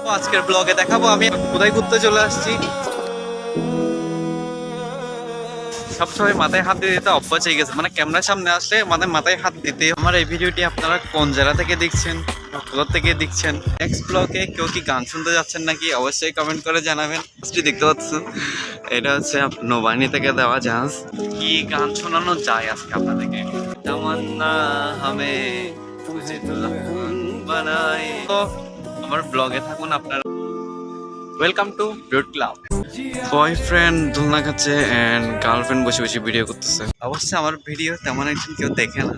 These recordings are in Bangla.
তো আজকের ব্লগে দেখাবো আমি কোথায় ঘুরতে চলে আসছি। সবসময় মাথায় হাত দিয়ে দিতে অভ্যাস হয়ে গেছে, মানে ক্যামেরার সামনে আসলে মানে মাথায় হাত দিতে। আমার এই ভিডিওটি আপনারা কোন জায়গা থেকে দেখছেন, কোথা থেকে দেখছেন, নেক্সট ব্লগে কেউ কি গান শুনতে যাচ্ছেন নাকি অবশ্যই কমেন্ট করে জানাবেন। দেখতে পাচ্ছেন এটা হচ্ছে নৌবাহিনী থেকে দেওয়া জাহাজ। কি গান শোনানো যায় আজকে আপনাদেরকে? তামান্না হামে তুঝে দুলহান বানায়ে। তো আমার ব্লগে থাকুন আপনারা। Welcome to Boat Club. Boyfriend দোলনা খাচ্ছে এন্ড গার্লফ্রেন্ড বসে বসে ভিডিও করতেছে। অবশ্যই আমার ভিডিও তেমন একজন কেউ দেখে না,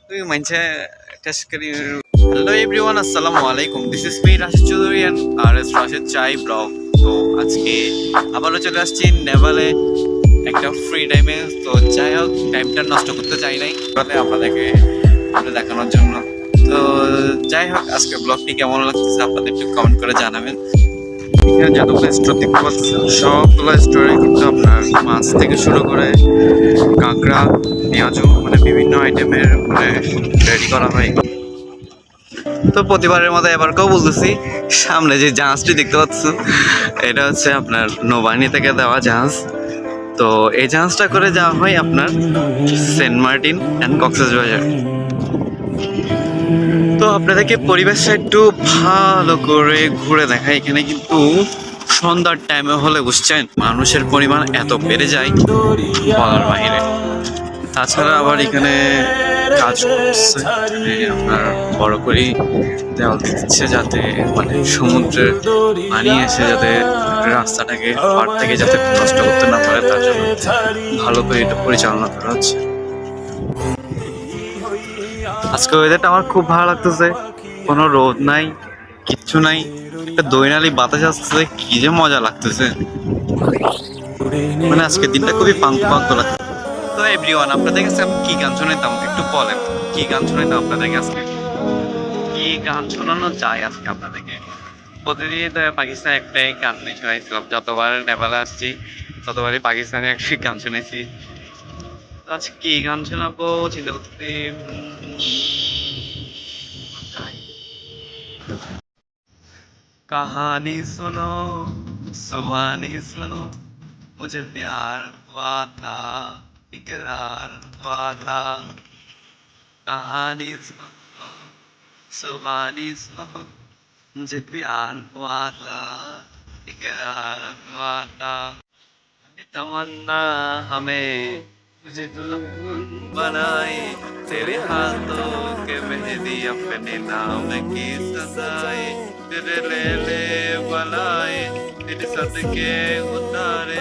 তুই মানছে টেস্ট করি। হ্যালো এভরিওয়ান, আসসালামু আলাইকুম। This is me Rashid Chowdhury and R S Rashid চাই ব্লগ। তো আজকে আবারও চলে আসছি নেভালে একটা ফ্রি টাইমে। তো যাই হোক, টাইমটা নষ্ট করতে চাই নাই আপনাদেরকে দেখানোর জন্য। তো যাই হোক, আজকে ব্লগটি কেমন লাগতেছে আপনাদের একটু কমেন্ট করে জানাবেন। এখানে যতগুলো স্টোর দেখতে পাচ্ছেন সবগুলো স্টোরে কিন্তু আপনার মাছ থেকে শুরু করে কাঁকড়া, পেঁয়াজু, মানে বিভিন্ন আইটেমের মানে রেডি করা হয়। তো প্রতিবারের মতো এবারকেও বলতেছি, সামনে যে জাহাজটি দেখতে পাচ্ছেন এটা হচ্ছে আপনার নৌবাহিনী থেকে দেওয়া জাহাজ। তো এই জাহাজটা করে যাওয়া হয় আপনার সেন্ট মার্টিন অ্যান্ড কক্সবাজার। তো আপনাদেরকে পরিবেশটা একটু ভালো করে ঘুরে দেখায়। এখানে কিন্তু সন্ধ্যার টাইমে হলে বুঝছেন মানুষের পরিমাণ এত বেড়ে যায় বলার বাইরে। তাছাড়া আবার এখানে কাজ করছে, আপনার বড় করেই দেওয়াল দিচ্ছে যাতে মানে সমুদ্রের পানি এসে যাতে রাস্তাটাকে পার থেকে যাতে নষ্ট করতে না পারে, তার জন্য ভালো করে এটা পরিচালনা করা হচ্ছে। আজকে ওয়েদারটা আমার খুব ভালো লাগতেছে, কোনো রোদ নাই, কিচ্ছু নাই, একটা দৈনালি বাতাস আসতেছে, কি যে মজা লাগতেছে। মানে আজকের দিনটা খুবই পান্ত লাগছে। তো এভরিওয়ান, আপনাদের কাছে আমি কি গান শোনাইতাম একটু বলেন, কি গান শোনাইতাম আপনাদেরকে আজকে? কি গান শোনানো যায় আজকে আপনাদেরকে? প্রতিদিন পাকিস্তান একটাই গান শোনাইছিলাম, যতবার নেপালে আসছি ততবারই পাকিস্তানি একটি গান শুনেছি। আজকে কি গান শোনাবো চিন্তা করতে। कहानी सुनो सुहानी सुनो, मुझे प्यार हुआ था, इकरार हुआ था। कहानी सुनो सुहानी सुनो, मुझे प्यार हुआ था, इकरार हुआ था। तमन्ना हमें तुझे दुल्हन बनाए, तेरे हाथों के मेहंदी अपने नाम की सजाए, तेरे ले बनाए, तेरे सदके उतारे।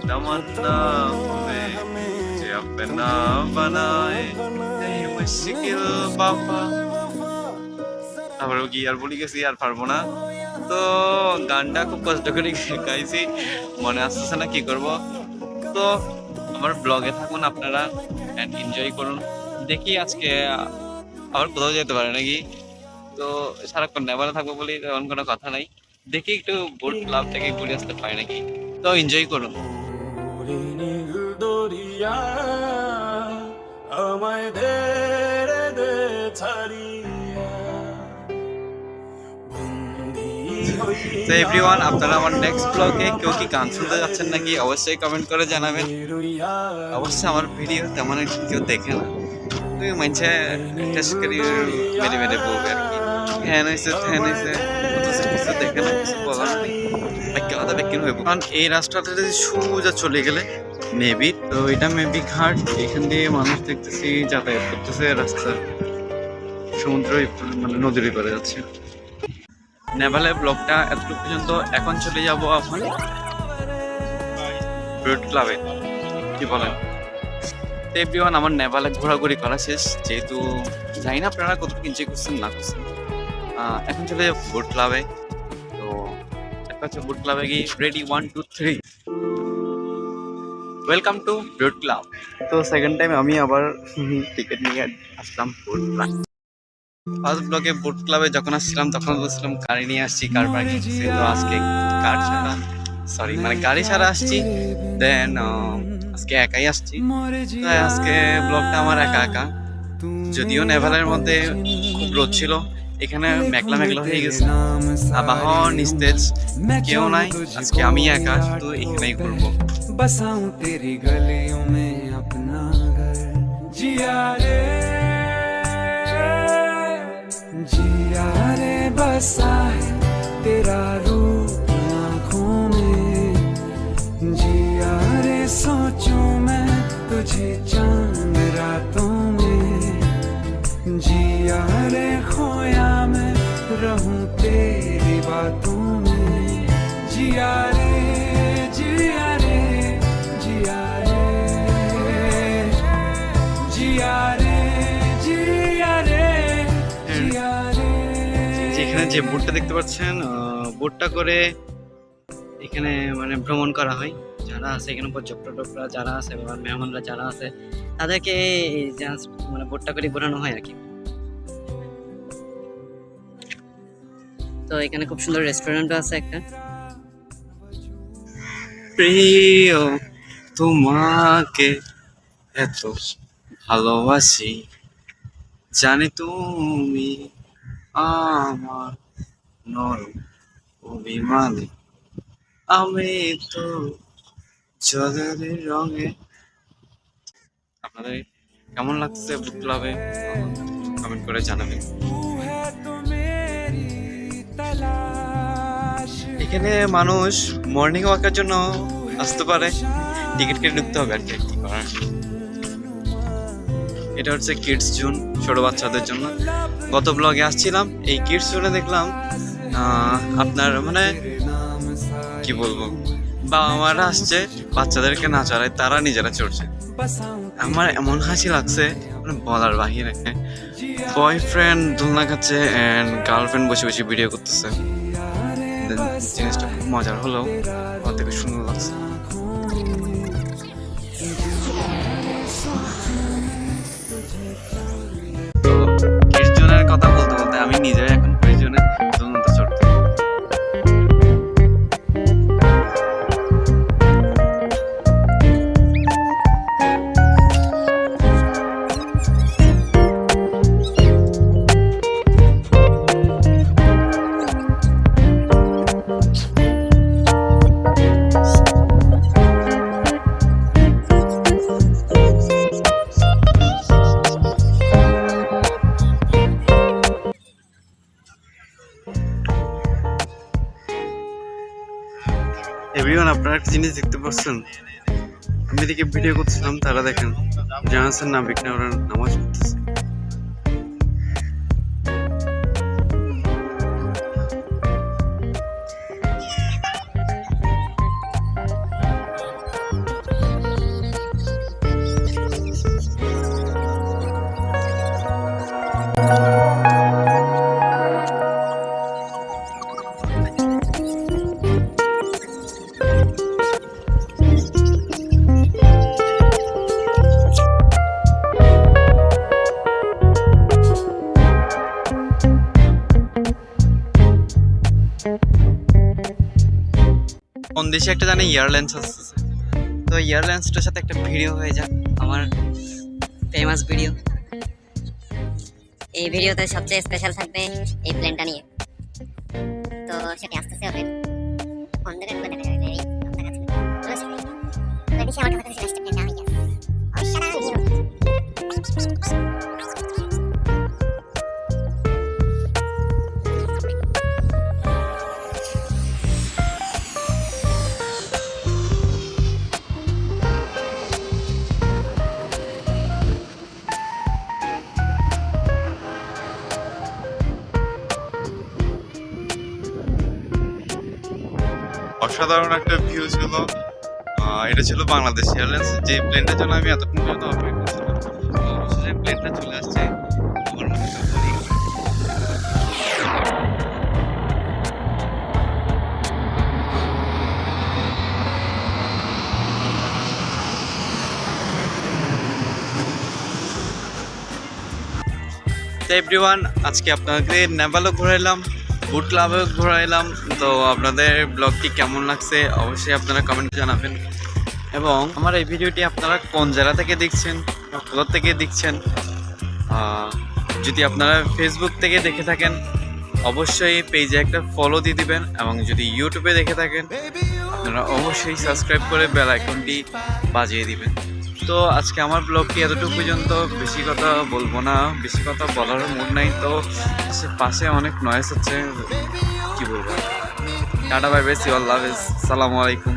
तमन्ना हमें तुझे अपना बनाए, नहीं मुश्किल बाबा। তারপরে কি আর বলি গেছি, আর পারবো না। তো গানটা খুব কষ্ট করে গাইছি, মনে আসতেছে না কি করব। তো আমার ব্লগে থাকুন আপনারা এন্ড এনজয় করুন। দেখি আজকে আবার কোথাও যেতে পারে নাকি। তো সারাক্ষণ নেভালে থাকবো বলি তেমন কোনো কথা নাই, দেখি একটু বোট ক্লাব থেকে ঘুরে আসতে পারি নাকি। তো এনজয় করুন। তো এভরিওয়ান, আপনারা আমার নেক্সট ব্লগে কেউ কি গান শুনতে যাচ্ছেন নাকি অবশ্যই কমেন্ট করে জানাবেন। অবশ্যই আমার ভিডিও তেমন একজন কেউ দেখে না, তুই মানছে টেস্ট করি মেরে মেরে বলবে আর কি, হ্যান হয়েছে ঠ্যান হয়েছে, কিছু দেখে না, কিছু বলার নেই, আলাদা ব্যাখ্যান হইব। কারণ এই রাস্তাটা যদি সোজা চলে গেলে মেবি, তো এটা মেবি ঘাট, এখান দিয়ে মানুষ দেখতেছি যাতায়াত করতেছে, রাস্তা সমুদ্র মানে নদীর পারে যাচ্ছে। নেভালের ব্লগটা এতটুকু পর্যন্ত। এখন চলে যাবো আপনার ব্রুট ক্লাবে, কি বলেন? তো এভরিওয়ান, আমার নেভালে ঘোরাঘুরি করা শেষ, যেহেতু জানি না আপনারা কতটুকু এনজয় করছেন না করছেন। এখন চলে যাবো ব্রুট ক্লাবে। তো একটা হচ্ছে ব্রুট ক্লাবে গিয়ে ready 1 2 3, welcome to Boat Club. তো সেকেন্ড টাইম আমি আবার টিকিট নিয়ে আসলাম ব্রুট ক্লাব। ফার্স্ট ব্লগে বোট ক্লাবে যখন আসছিলাম তখন বলছিলাম গাড়ি নিয়ে আসছি, কার পার্কিং করছি। তো আজকে কার ছাড়া, সরি মানে গাড়ি ছাড়া আসছি, দেন আজকে একাই আসছি। তো আজকে ব্লগটা আমার একা একা, যদিও নেভালের মধ্যে খুব রোদ ছিল, এখানে মেঘলা মেঘলা হয়ে গেছে, আবহাওয়া নিস্তেজ, কেউ নাই। আজকে আমি একা শুধু এখানেই ঘুরবো। बसाऊं तेरी गलियों में अपना घर जिया रे बसा है तेरा रूप आँखों में जिया रे सोचूं मैं तुझे चांद रातों में जिया रे खोया मैं रहूं तेरी बातों में जिया रे जिया रे जिया रे जिया रे जिया रे जिया रे। যেখানে যে বোটটা দেখতে পাচ্ছেন, বোটটা করে এখানে মানে ভ্রমণ করা হয়। যারা আছে এখানে পর্যটকরা যারা আছে বা মেহমানরা যারা আছে তাদেরকে জাস্ট মানে বোটটা করে ঘোরানো হয় আর কি। তো এখানে খুব সুন্দর রেস্টুরেন্টও আছে একটা। প্রিয় তোমাকে এত ভালোবাসি, জানি তুমি আমার নরম অভিমানে, আমি তো জলের রঙে। আপনাদের কেমন লাগছে বুক ক্লাবে কমেন্ট করে জানাবেন। এখানে মানুষ মর্নিং ওয়াকের জন্য আসতে পারে, টিকিট কেটে ঢুকতে হবে আর কি। কি করার, এটা হচ্ছে কিডস জোন, ছোট বাচ্চাদের জন্য। গত ব্লগে আসছিলাম, এই কিডস জোনে দেখলাম আপনার মানে কি বলবো, বাবা মারা আসছে বাচ্চাদেরকে না চড়ায়, তারা নিজেরা চড়ছে। আমার এমন হাসি লাগছে মানে বলার বাহিরে। বয়ফ্রেন্ড দোলনা খাচ্ছে এন্ড গার্লফ্রেন্ড বসে বসে ভিডিও করতেছে। জিনিসটা খুব মজার হলেও আমার থেকে সুন্দর লাগছে। তো কিডজনের কথা বলতে বলতে আমি নিজে এখন কিডজনের দোলনাতে চড়তে। এভরিওয়ান, আপনারা একটা জিনিস দেখতে পাচ্ছেন, আমি এদিকে ভিডিও করছিলাম, তারা দেখেন জাহাজের নাবিক না, ওরা নামাজ পড়তেছে। কোন দেশে একটা জানি এয়ারলাইন্স আসছে, তো এয়ারলাইন্সটার সাথে একটা ভিডিও হয়ে যাক, আমার ফেমাস ভিডিও। এই ভিডিওতে সবচেয়ে স্পেশাল থাকবে এই প্লেনটা নিয়ে। তো সেটি আসতেছে হবে অন্ধকার করে দেখা যাবে, এই আপনার কাছে তো বেশি আমার কাছে আসছে প্লেনটা আমি অসাধারণ ভিউ। অসাধারণ একটা ভিউ ছিল। এটা ছিল বাংলাদেশ এয়ারলাইন্স, যে প্লেনটার জন্য আমি এতক্ষণ পর্যন্ত অপেক্ষা করছিলাম। অবশেষে প্লেনটা চলে আসছে আমার মনে এভরিওয়ান, আজকে আপনাকে নেপালও ঘুরাইলাম, বুট ক্লাবেও ঘুরাইলাম। তো আপনাদের ব্লগটি কেমন লাগছে অবশ্যই আপনারা কমেন্টে জানাবেন। এবং আমার এই ভিডিওটি আপনারা কোন জেলা থেকে দেখছেন, কোথা থেকে দেখছেন যদি আপনারা ফেসবুক থেকে দেখে থাকেন অবশ্যই পেজে একটা ফলো দিয়ে দিবেন, এবং যদি ইউটিউবে দেখে থাকেন আপনারা অবশ্যই সাবস্ক্রাইব করে বেল আইকনটি বাজিয়ে দিবেন। তো আজকে আমার ব্লগটি এতটুকু পর্যন্ত, বেশি কথা বলবো না, বেশি কথা বলার মুড নাই। তো পাশে অনেক নয়েজ হচ্ছে, কি বলবো। টাটা বাই বাই, সি আল্লাহ হাফেজ, সালামু আলাইকুম।